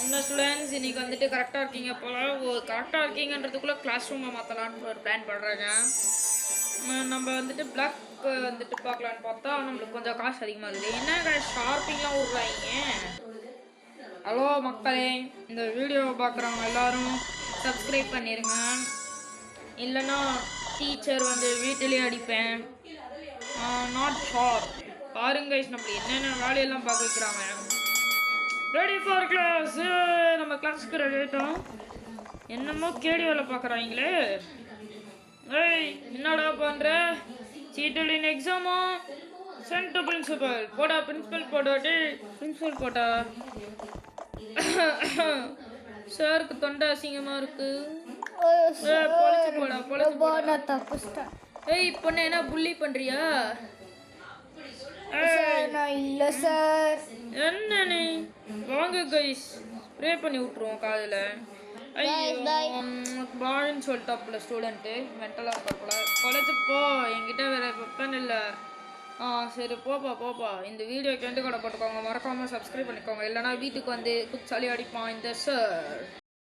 என்ன ஸ்டூடெண்ட்ஸ் இன்னைக்கு வந்துட்டு கரெக்டாக இருக்கீங்க போல கரெக்டாக இருக்கீங்கன்றதுக்குள்ளே கிளாஸ் ரூமை மாற்றலான்னு ஒரு பிளான் பண்ணுறாங்க. நம்ம வந்துட்டு பிளாக் வந்துட்டு பார்க்கலான்னு பார்த்தா நம்மளுக்கு கொஞ்சம் காசு அதிகமாக இருக்குது. என்ன ஷார்ப்பிங்லாம் விட்றாங்க. ஹலோ மக்களே, இந்த வீடியோவை பார்க்குறவங்க எல்லோரும் சப்ஸ்கிரைப் பண்ணிடுங்க, இல்லைன்னா டீச்சர் வந்து வீட்டிலே அடிப்பேன். நாட் ஷார்ப் பாருங்க, நம்ம என்னென்ன வேலையெல்லாம் பார்க்க வைக்கிறாங்க. Ready for class. நம்ம கிளாஸுக்கு ரெடி ஆகிட்டோம். என்னமோ கேடி வேலை பார்க்குறாங்களே. ஏய் என்னடா பண்ணுற? சீட்டலின் எக்ஸாமா? சென்ட் டு பிரின்சிபல் போடா. பிரின்சிபல் போடா. பிரின்சிபல் போட்டா. சாருக்கு தொண்டை அசிங்கமாக இருக்கு. ஏய் பொண்ணு என்ன புள்ளி பண்ணுறியா? இல்லை சார். என்ன நீ வாங்க கைஸ், ப்ரே பண்ணி விட்ருவோம் காதில். பாய்ன்னு சொல்லிட்டாப்புல ஸ்டூடெண்ட்டு. மென்டலாக இருப்பாப்புல. காலேஜ் போ, என்கிட்ட வேறு வெப்பன் இல்லை. சரி போப்பா. இந்த வீடியோக்கு வந்து கூட போட்டுக்கோங்க, மறக்காமல் சப்ஸ்கிரைப் பண்ணிக்கோங்க, இல்லைனா வீட்டுக்கு வந்து குச்சாலி அடிப்பான் இந்த சார்.